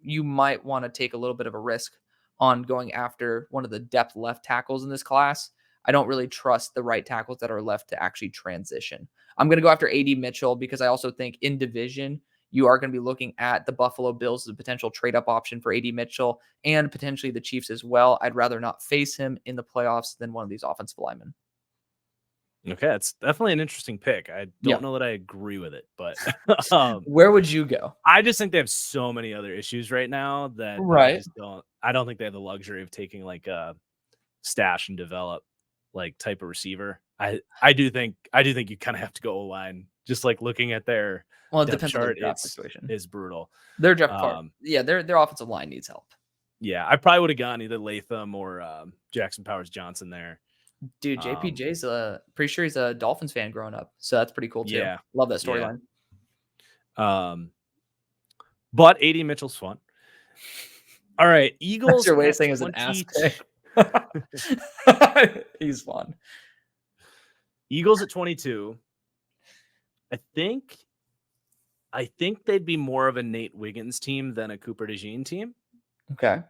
you might want to take a little bit of a risk on going after one of the depth left tackles in this class. I don't really trust the right tackles that are left to actually transition. I'm going to go after AD Mitchell because I also think in division, you are going to be looking at the Buffalo Bills as a potential trade up option for AD Mitchell and potentially the Chiefs as well. I'd rather not face him in the playoffs than one of these offensive linemen. Okay, it's definitely an interesting pick. I Yeah. don't know that I agree with it, but Where would you go? I just think they have so many other issues right now that Right. I don't think they have the luxury of taking like a stash and develop like type of receiver. I do think you kind of have to go O-line. Just like looking at their Well, it depth depends on their chart, draft situation. is brutal. Their draft part. Yeah, their offensive line needs help. Yeah, I probably would have gone either Latham or Jackson Powers Johnson there. Dude, JPJ's pretty sure he's a Dolphins fan growing up. So that's pretty cool too. Yeah, Love that yeah. storyline. But AD Mitchell's fun. All right, Eagles. That's your way of saying is an ass pick. He's fun. Eagles at 22. I think they'd be more of a Nate Wiggins team than a Cooper DeJean team. Okay.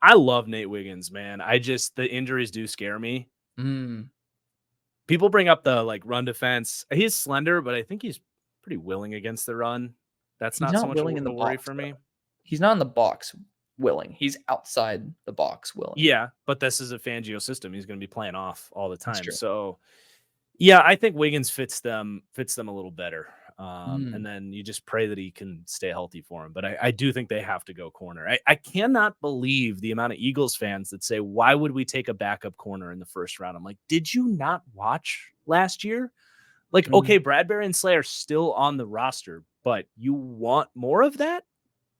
I love Nate Wiggins, man. The injuries do scare me. People bring up the like run defense. He's slender, but I think he's pretty willing against the run. That's not so much a worry for me. He's not in the box willing. He's outside the box willing. Yeah, but this is a Fangio system. He's going to be playing off all the time. So, yeah, I think Wiggins fits them a little better. And then you just pray that he can stay healthy for him. But I do think they have to go corner. I cannot believe the amount of Eagles fans that say, why would we take a backup corner in the first round? I'm like, did you not watch last year? Like, okay, Bradbury and Slay are still on the roster, but you want more of that?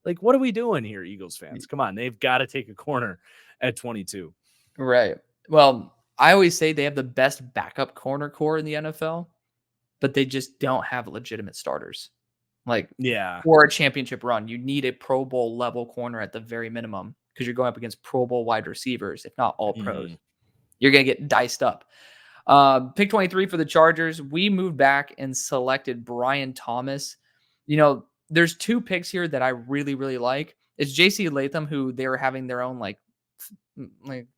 Like, what are we doing here, Eagles fans? Come on, they've got to take a corner at 22. Right. Well, I always say they have the best backup corner core in the NFL, but they just don't have legitimate starters. Like, for a championship run, you need a Pro Bowl level corner at the very minimum because you're going up against Pro Bowl wide receivers, if not all pros. You're going to get diced up. Pick 23 for the Chargers. We moved back and selected Brian Thomas. There's two picks here that I really, really like. It's JC Latham, who they were having their own like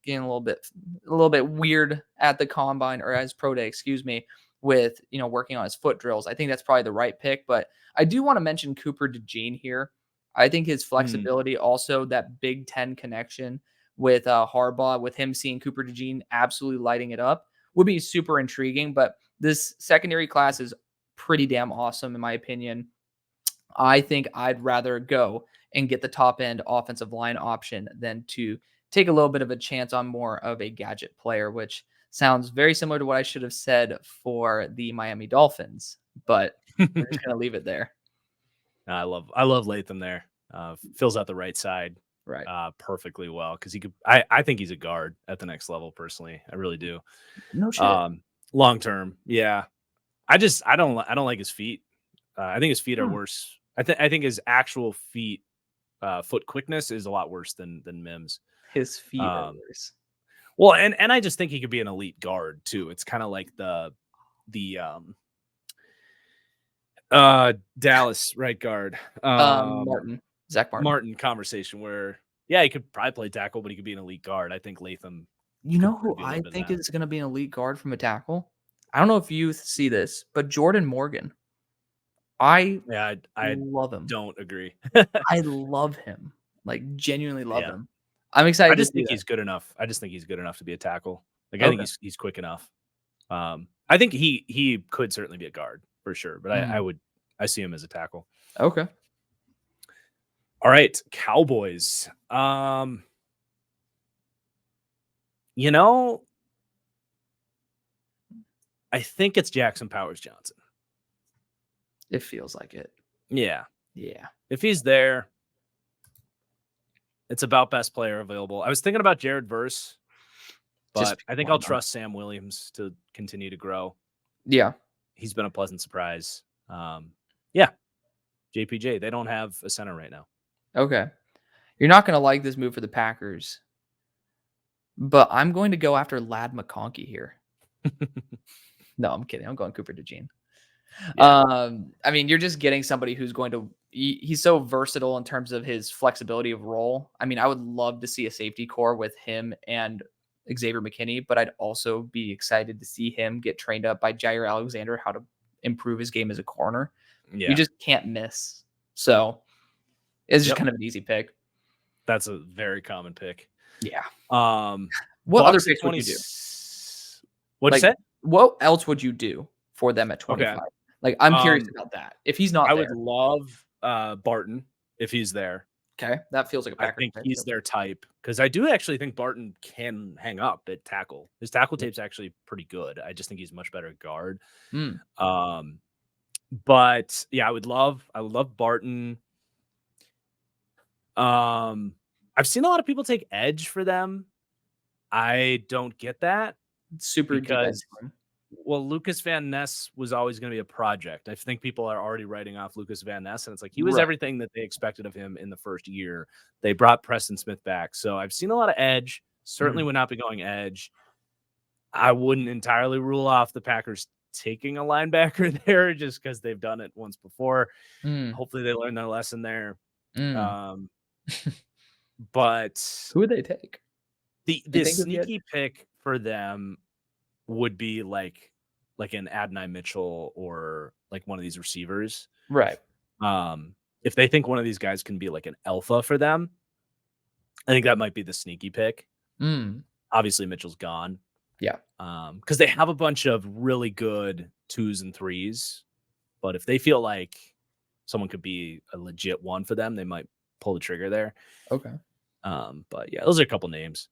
getting a little bit weird at the combine or as pro day, excuse me, with working on his foot drills. I think that's probably the right pick, but I do want to mention Cooper DeJean here. I think his flexibility, also that Big Ten connection with Harbaugh, with him seeing Cooper DeJean absolutely lighting it up, would be super intriguing. But this secondary class is pretty damn awesome, in my opinion. I think I'd rather go and get the top end offensive line option than to take a little bit of a chance on more of a gadget player, which sounds very similar to what I should have said for the Miami Dolphins, but we're just going to leave it there. I love Latham there. Fills out the right side perfectly well because he could. I think he's a guard at the next level. Personally, I really do. No shit. Long term, yeah. I don't like his feet. I think his feet are worse. I think his actual feet foot quickness is a lot worse than Mims. His feet are Um, worse. well, and I just think he could be an elite guard too. It's kind of like the Dallas right guard Martin. Zach Martin. Martin conversation where yeah, he could probably play tackle, but he could be an elite guard. I think Latham You could know prove who you a I little bit of think that. is gonna be an elite guard from a tackle? I don't know if you see this, but Jordan Morgan. I Yeah, I love him. don't agree. I love him. Like, genuinely love Yeah. him. I'm I excited to just see think that. he's good enough. I just think he's good enough to be a tackle. Like I think Okay. he's quick enough. I think he could certainly be a guard for sure, but Mhm. I see him as a tackle. Okay. All right, Cowboys. You know, I think it's Jackson Powers Johnson. It feels like it. Yeah. Yeah. If he's there, it's about best player available. I was thinking about Jared Verse, Just but I think why I'll not? trust Sam Williams to continue to grow. Yeah. He's been a pleasant surprise. Yeah, JPJ. They don't have a center right now. Okay. You're not gonna like this move for the Packers, but I'm going to go after Lad McConkey here. No, I'm kidding. I'm going Cooper DeJean. Yeah. I mean, you're just getting somebody who's going to he's so versatile in terms of his flexibility of role. I mean, I would love to see a safety core with him and Xavier McKinney, but I'd also be excited to see him get trained up by Jair Alexander how to improve his game as a corner. You Yeah. just can't miss. So it's just Yep. kind of an easy pick. That's a very common pick. Yeah. Um, What other Bucks at picks would 20. you do? What'd you Like, say? what else would you do for them at Okay. 25? Like, I'm curious Um, about that. If he's not I would there, love Barton if he's there. okay, that feels like a I Packers think pick. he's their type because I do actually think Barton can hang up at tackle. His tackle tape's actually pretty good. I just think he's much better at guard. Mm, Um, but yeah, I would love Barton. I've seen a lot of people take edge for them. I don't get that super deep edge because for him. well, Lucas Van Ness was always going to be a project. I think people are already writing off Lucas Van Ness, and it's like he was Right. everything that they expected of him in the first year. They brought Preston Smith back, so I've seen a lot of edge. Certainly Mhm. would not be going edge. I wouldn't entirely rule off the Packers taking a linebacker there just because they've done it once before. Mm, Hopefully, they learn their lesson there. mm. Um, but Who would they take? Do you the think of yet? sneaky pick for them would be like an Adonai Mitchell or like one of these receivers. Right. If they think one of these guys can be like an alpha for them, I think that might be the sneaky pick. Mm, Obviously, Mitchell's gone. yeah. Because they have a bunch of really good 2s and 3s. But if they feel like someone could be a legit one for them, they might pull the trigger there. Okay. But yeah, those are a couple names.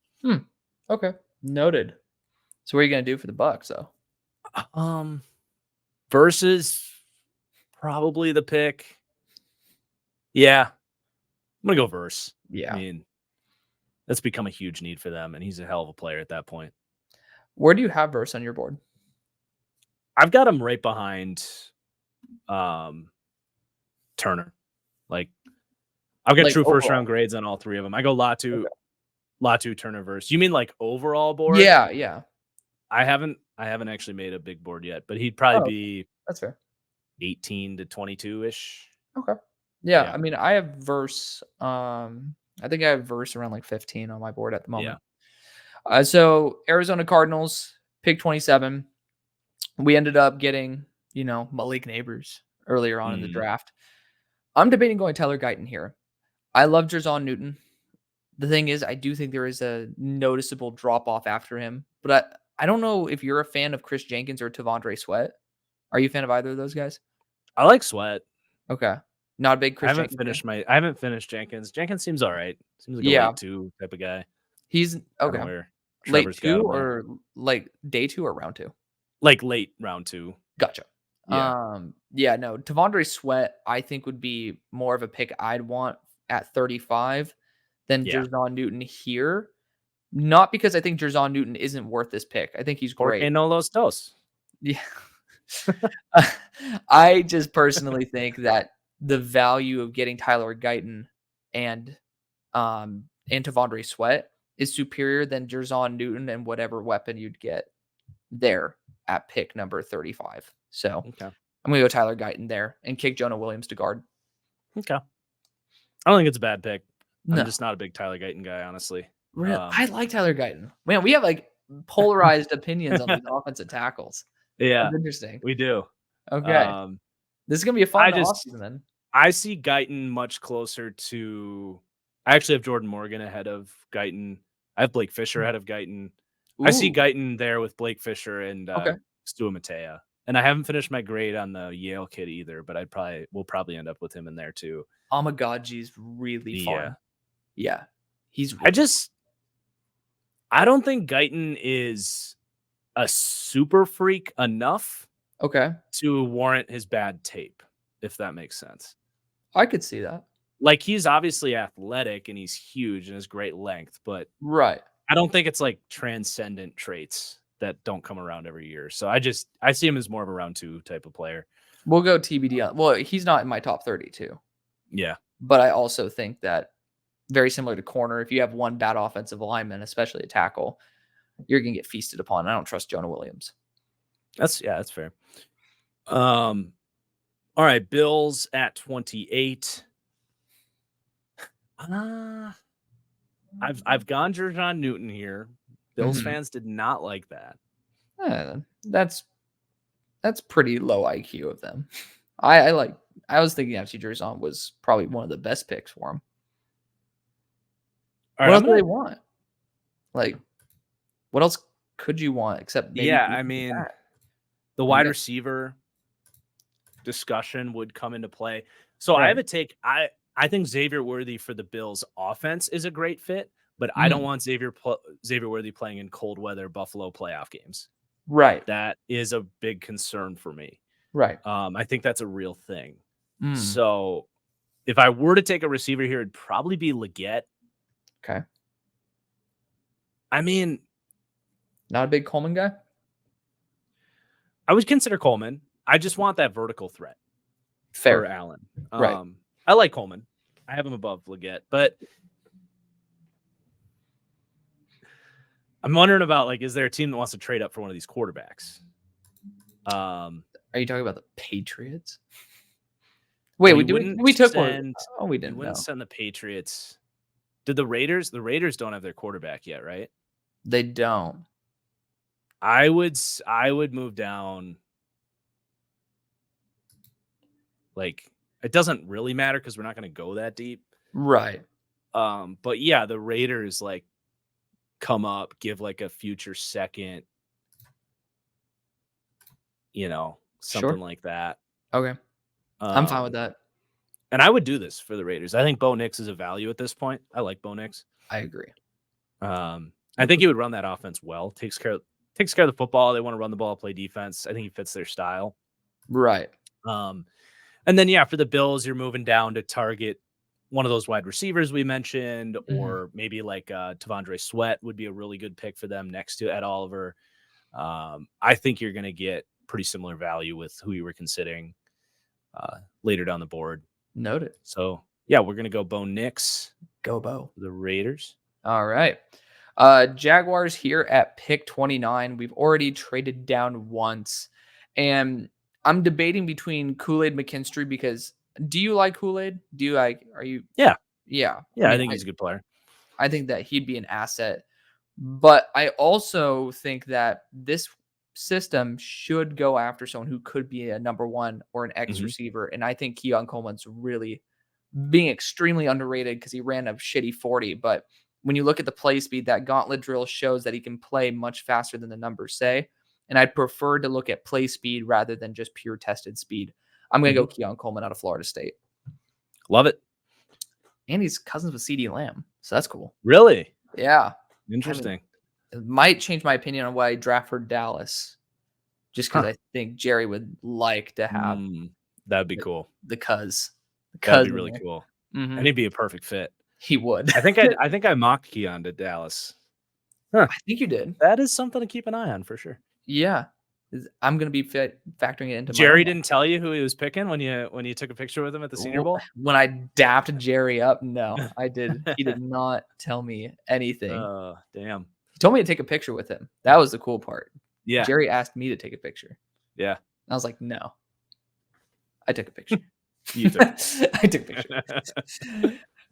Okay. Noted. So what are you gonna do for the Bucks, though? Versus probably the pick. Yeah, I'm gonna go Verse. Yeah. I mean, that's become a huge need for them, and he's a hell of a player at that point. Where do you have Verse on your board? I've got him right behind Turner. Like, I've got Like, true first overall? round grades on all three of them. I go Okay. Latu, Turner, Verse. You mean like overall board? Yeah, yeah. I haven't actually made a big board yet, but he'd probably Oh, be that's fair. 18 to 22 ish. Okay. Yeah, Yeah. I mean, I have Verse, I think I have Verse around, like, 15 on my board at the Yeah. moment. So Arizona Cardinals, pick 27. We ended up getting, Malik Neighbors earlier on in the Mm. draft. I'm debating going Tyler Guyton here. I love Jerzon Newton. The thing is, I do think there is a noticeable drop off after him, but I don't know if you're a fan of Chris Jenkins or Tavondre Sweat. Are you a fan of either of those guys? I like Sweat. Okay. Not a big Chris Jenkins fan? I haven't finished Jenkins. Jenkins seems all right. Seems like a Yeah. late 2 type of guy. He's Kinda okay. where Late Trevor's got 2 him there. or like day 2 or round 2? Like late round 2. Gotcha. Yeah. Yeah, no, Tavondre Sweat, I think would be more of a pick I'd want at 35 than Yeah. Jerzon Newton here. Not because I think Jerzon Newton isn't worth this pick. I think he's Porque great. no los dos. Yeah. I just personally think that the value of getting Tyler Guyton and Tavondre Sweat is superior than Jerzon Newton and whatever weapon you'd get there at pick number 35. So Okay. I'm gonna go Tyler Guyton there and kick Jonah Williams to guard. Okay. I don't think it's a bad pick. I'm No, just not a big Tyler Guyton guy, honestly. really, I like Tyler Guyton. Man, we have like polarized opinions on these offensive tackles. Yeah, That's interesting. we do. Okay, Um, this is gonna be a I fun just offseason then. I see Guyton much closer to. I actually have Jordan Morgan ahead of Guyton. I have Blake Fisher ahead of Guyton. I see Ooh, Guyton there with Blake Fisher and okay. Stua Matea. And I haven't finished my grade on the Yale kid either, but we'll probably end up with him in there too. Amagaji's really The fun. Yeah, he's I really just I don't think Guyton is a super freak enough okay. to warrant his bad tape, if that makes sense. I could see that. Like he's obviously athletic and he's huge and has great length, but Right. I don't think it's like transcendent traits that don't come around every year. So I see him as more of a round 2 type of player. We'll go TBD on. Well, he's not in my top 32, Yeah. but I also think that very similar to corner, if you have one bad offensive lineman, especially a tackle, you're gonna get feasted upon. I don't trust Jonah Williams. That's fair. All right, Bills at 28. I've gone Jerjon Newton here. Bills Mhm. fans did not like that. That's pretty low IQ of them. I like. I was thinking FC Jerzon was probably one of the best picks for him. All What right, else do they want? Like, what else could you want except maybe yeah, I defensive mean, back? the You wide got receiver discussion would come into play. So I right. have a take. I think Xavier Worthy for the Bills offense is a great fit, but I don't Mm, want Xavier Worthy playing in cold weather Buffalo playoff games. right. That is a big concern for me. Right. I think that's a real thing. Mm, So if I were to take a receiver here, it'd probably be Leggett. okay. I mean, Not a big Coleman guy? I would consider Coleman. I just want that vertical threat for Fair. Allen. Right. I like Coleman. I have him above Leggett, but I'm wondering about like, is there a team that wants to trade up for one of these quarterbacks? Are you talking about the Patriots? Wait, Well, you we wouldn't took one? send Oh, we you didn't wouldn't know. send the Patriots. Did the Raiders? The Raiders don't have their quarterback yet, right? They don't. I would move down. Like it doesn't really matter because we're not going to go that deep. Right. But yeah, the Raiders like come up, give like a future second, something Sure. like that. Okay. I'm fine with that. And I would do this for the Raiders. I think Bo Nix is a value at this point. I like Bo Nix. I agree. I think he would run that offense well. Takes care of the football. They want to run the ball, play defense. I think he fits their style. Right. And then yeah, for the Bills, you're moving down to target one of those wide receivers we mentioned, or maybe like Tavondre Sweat would be a really good pick for them next to Ed Oliver. I think you're going to get pretty similar value with who you were considering later down the board. Noted. So yeah, we're going to go Bo Nix, Go Bo. the Raiders. All right. Jaguars here at pick 29. We've already traded down once. And I'm debating between Kool-Aid McKinstry because do you like Kool-Aid? Do you like, are you? Yeah. Yeah. Yeah, I mean, think he's a good player. I think that he'd be an asset. But I also think that this system should go after someone who could be a number one or an X Mhm. receiver. And I think Keon Coleman's really being extremely underrated because he ran a shitty 40. But when you look at the play speed, that gauntlet drill shows that he can play much faster than the numbers say. And I'd prefer to look at play speed rather than just pure tested speed. I'm going to go Keon Coleman out of Florida State. Love it. And he's cousins with CeeDee Lamb. So that's cool. Really? Yeah. Interesting. It might change my opinion on why I draft for Dallas. Just because I think Jerry would like to have That'd be cool. the cuz. That'd be really cool. Mm-hmm. And he'd be a perfect fit. He would. I think I mocked Keon to Dallas. I think you did. That is something to keep an eye on for sure. Yeah. I'm gonna be factoring it into my Jerry own. didn't tell you who he was picking when you took a picture with him at the Senior Bowl? When I dapped Jerry up, no, I did. He did not tell me anything. Damn. He told me to take a picture with him. That was the cool part. Yeah, Jerry asked me to take a picture. yeah. I was like, no. I took a picture. You took I took a picture.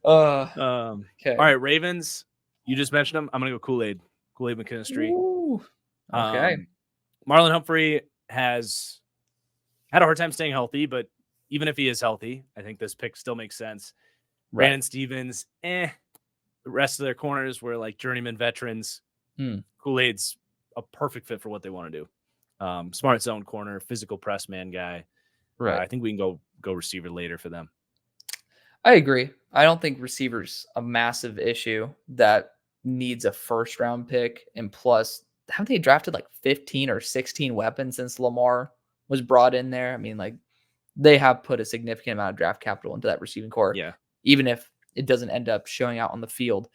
Uh, All okay. right, Ravens. You just mentioned them. I'm gonna go Kool-Aid. Kool-Aid McKinstry. Ooh, okay. Marlon Humphrey has had a hard time staying healthy, but even if he is healthy, I think this pick still makes sense. Right. Brandon Stevens, The rest of their corners were like journeyman veterans. Kool-Aid's a perfect fit for what they want to do. Smart zone corner, physical press man guy. Right. I think we can go receiver later for them. I agree. I don't think receivers a massive issue that needs a first round pick. And plus, have they drafted like 15 or 16 weapons since Lamar was brought in there? I mean, like they have put a significant amount of draft capital into that receiving core, Yeah. even if it doesn't end up showing out on the field.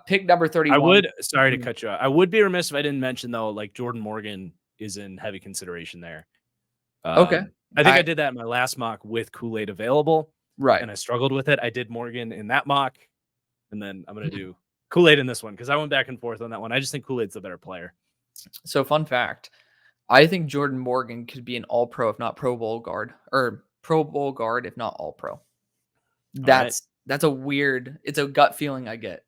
Pick number 31. I would, sorry to cut you out. I would be remiss if I didn't mention though, like Jordan Morgan is in heavy consideration there. Okay. I think I did that in my last mock with Kool-Aid available. Right. And I struggled with it. I did Morgan in that mock. And then I'm going to do Kool-Aid in this one because I went back and forth on that one. I just think Kool-Aid's the better player. So fun fact, I think Jordan Morgan could be an all pro, if not Pro Bowl guard, or Pro Bowl guard, if not all pro. That's a weird, it's a gut feeling I get.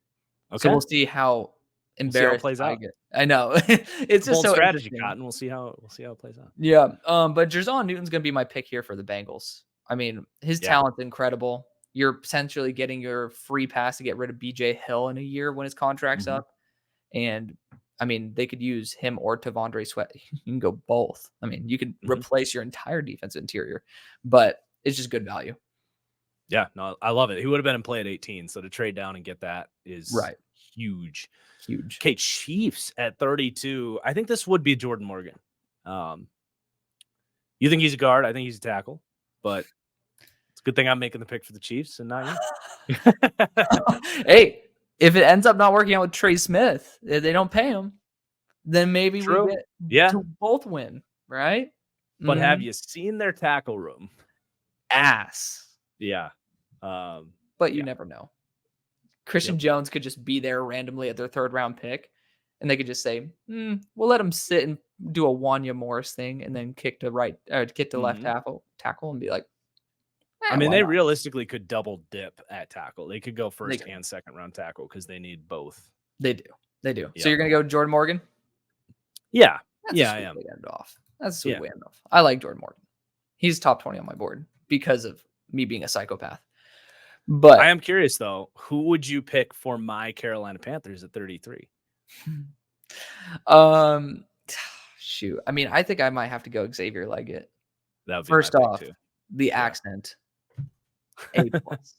Okay. So we'll see how embarrassed plays I out. get. I know. It's just so strategy, Cotton. We'll see how it plays out. Yeah. But Jerzon Newton's gonna be my pick here for the Bengals. I mean, his talent's incredible. You're potentially getting your free pass to get rid of BJ Hill in a year when his contract's up. And I mean, they could use him or Tavondre Sweat. You can go both. I mean, you could replace your entire defensive interior, but it's just good value. Yeah, no, I love it. He would have been in play at 18, so to trade down and get that is huge. Huge. Okay, Chiefs at 32. I think this would be Jordan Morgan. You think he's a guard? I think he's a tackle, but it's a good thing I'm making the pick for the Chiefs and not you. Hey, if it ends up not working out with Trey Smith, if they don't pay him, then maybe we get to both win, right? But have you seen their tackle room? Ass. Yeah. But you never know. Christian Jones could just be there randomly at their third round pick, and they could just say, we'll let him sit and do a Wanya Morris thing and then kick to left tackle and be like, I mean, they realistically could double dip at tackle. They could go first and second round tackle because they need both. They do. Yep. So you're going to go Jordan Morgan? Yeah. I am. That's a sweet way to end off. I like Jordan Morgan. He's top 20 on my board because of me being a psychopath. But I am curious though, who would you pick for my Carolina Panthers at 33? Shoot. I mean, I think I might have to go Xavier Leggett. That would be first off, the accent. A+,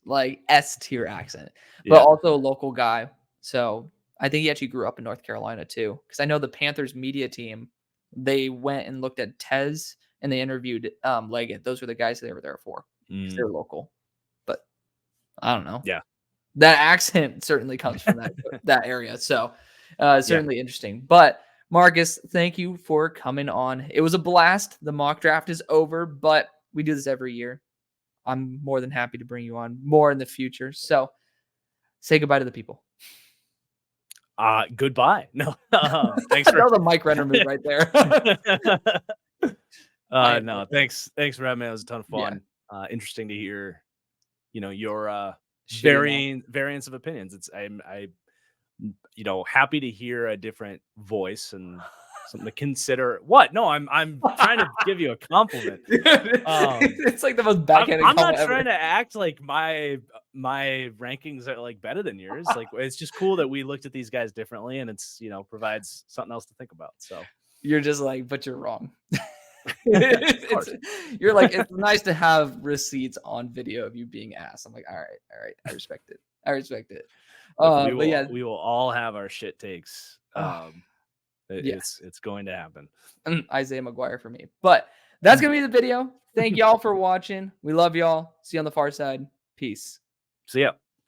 like S tier accent. But also a local guy. So I think he actually grew up in North Carolina too. Because I know the Panthers media team, they went and looked at Tez and they interviewed Leggett. Those were the guys they were there for. They're local. But I don't know. Yeah. That accent certainly comes from that area. So certainly interesting. But Marcus, thank you for coming on. It was a blast. The mock draft is over, but we do this every year. I'm more than happy to bring you on more in the future. So say goodbye to the people. Goodbye. No, thanks for the Mike Renner move right there. No, thanks for having me. It was a ton of fun. Interesting to hear, your variance of opinions. I'm happy to hear a different voice and something to consider. What? No, I'm trying to give you a compliment. It's like the most backhanded I'm not compliment trying ever. to act like my rankings are like better than yours. Like it's just cool that we looked at these guys differently, and it's provides something else to think about. So you're just like, but you're wrong. You're like, it's nice to have receipts on video of you being ass. I'm like, all right, I respect it. We will all have our shit takes. It's going to happen. Isaiah McGuire for me. But that's gonna be the video. Thank y'all for watching. We love y'all. See you on the far side. Peace. See ya.